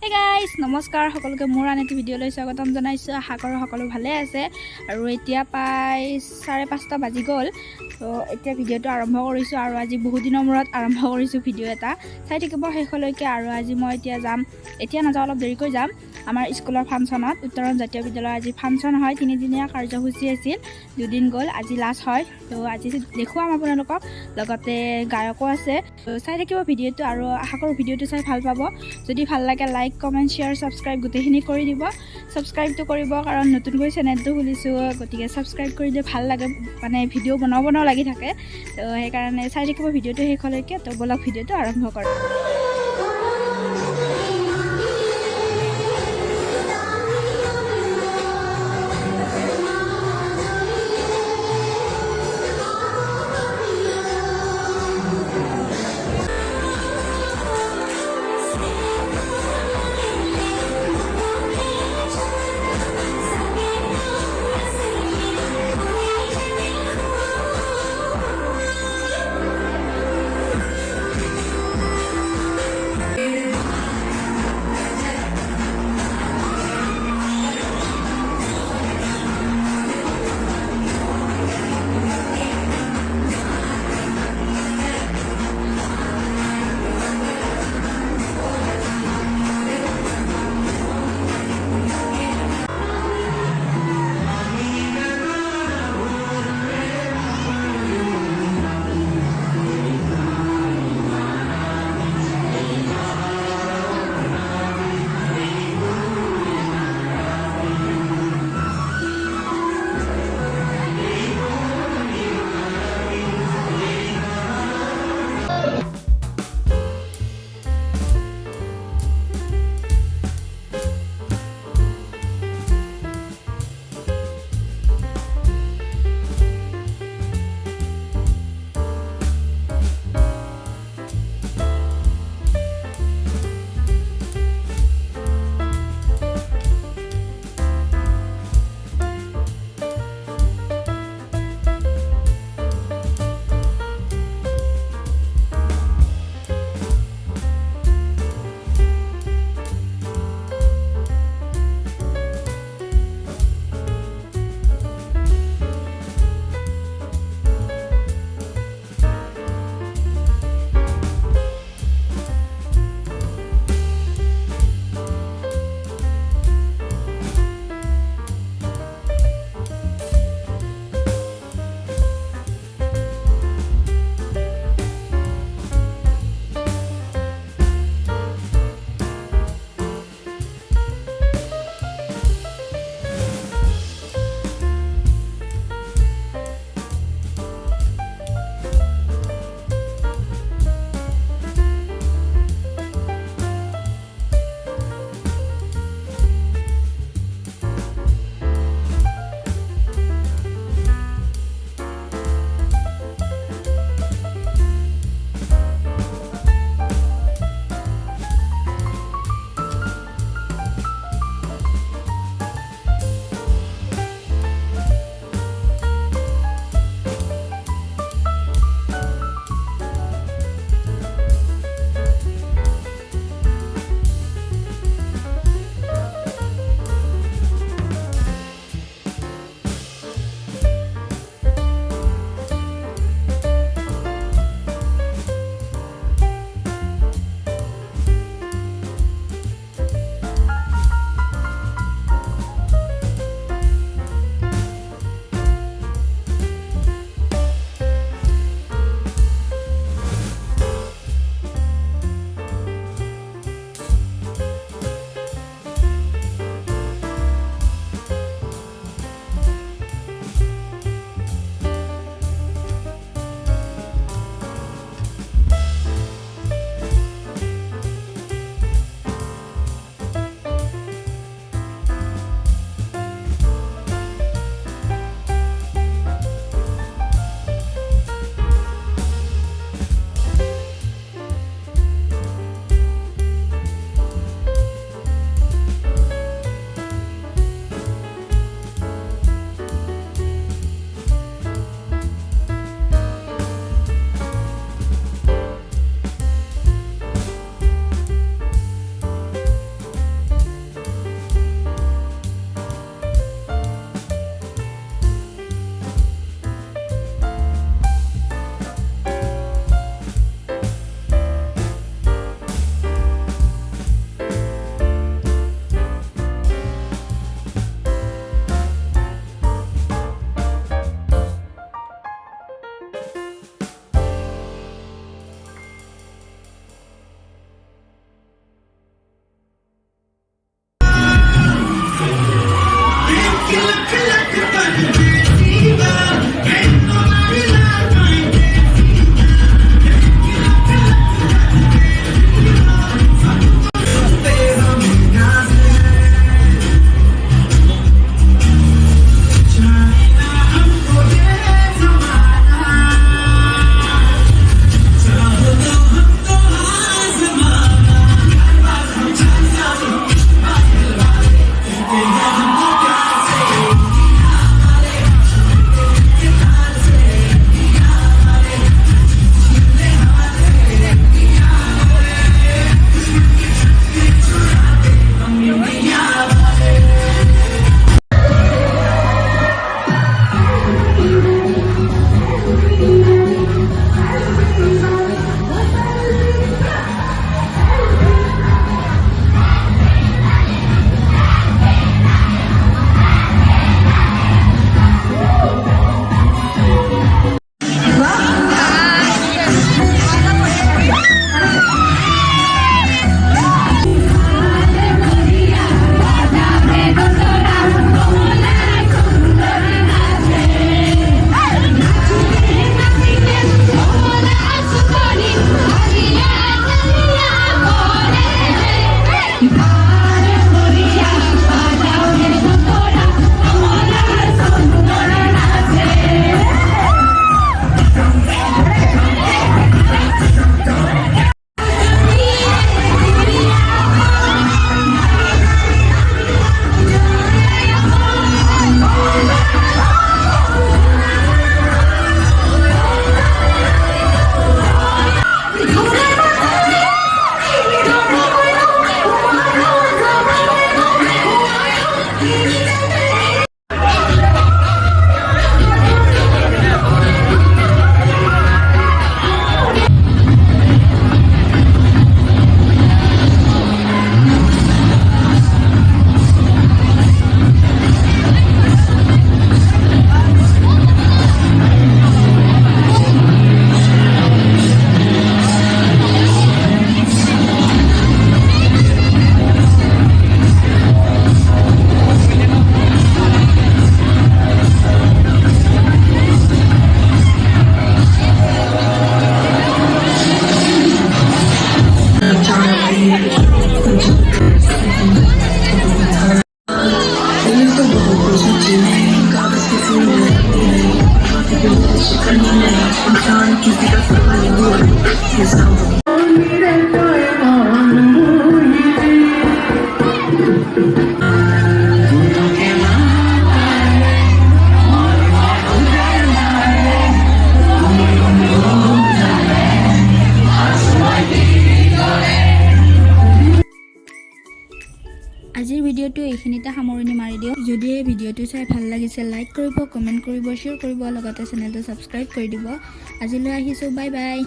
Hey guys, নমস্কাৰ সকলোকে মোৰ আন এটা ভিডিঅ'লৈ স্বাগতম জনাইছোঁ। আশা কৰোঁ সকলো ভালে আছে আৰু এতিয়া প্ৰায় 5:30 বাজি গ'ল। তো এতিয়া ভিডিঅ'টো আৰম্ভ কৰিছোঁ আৰু আজি বহুত দিনৰ মূৰত আৰম্ভ কৰিছোঁ ভিডিঅ' এটা। চাই থাকিব শেষলৈকে আৰু আজি মই এতিয়া নাযাওঁ, অলপ দেৰিকৈ যাম আমাৰ স্কুলৰ ফাংচনত। উত্তৰণ জাতীয় বিদ্যালয়ৰ আজি ফাংচন হয়, 3দিনীয়া কাৰ্যসূচী আছিল, 2দিন গ'ল, আজি লাষ্ট হয়। তো আজি দেখুৱাম আপোনালোকক, লগতে গায়কো আছে। তো চাই থাকিব ভিডিঅ'টো আৰু আশা কৰোঁ ভিডিঅ'টো চাই ভাল পাব। যদি ভাল লাগে লাইক, কমেণ্ট, শ্বেয়াৰ, ছাবস্ক্ৰাইব গোটেইখিনি কৰি দিব। ছাবস্ক্ৰাইবটো কৰিব, কাৰণ নতুনকৈ চেনেলটো খুলিছোঁ, গতিকে ছাবস্ক্ৰাইব কৰি দিয়ে ভাল লাগে, মানে ভিডিঅ' বনাব লাগি থাকে। তো সেইকাৰণে চাই থাকিব ভিডিঅ'টো শেষলৈকে। তো বলক ভিডিঅ'টো আৰম্ভ কৰোঁ। আজিৰ ভিডিঅ'টো এইখিনিতে সামৰণি মাৰি দিওঁ। যদি এই ভিডিঅ'টো চাই ভাল লাগিছে লাইক কৰিব, কমেণ্ট কৰিব, শ্বেয়াৰ কৰিব, লগতে চেনেলটো ছাবস্ক্ৰাইব কৰি দিব। আজিলৈ আহিছোঁ, বাই বাই।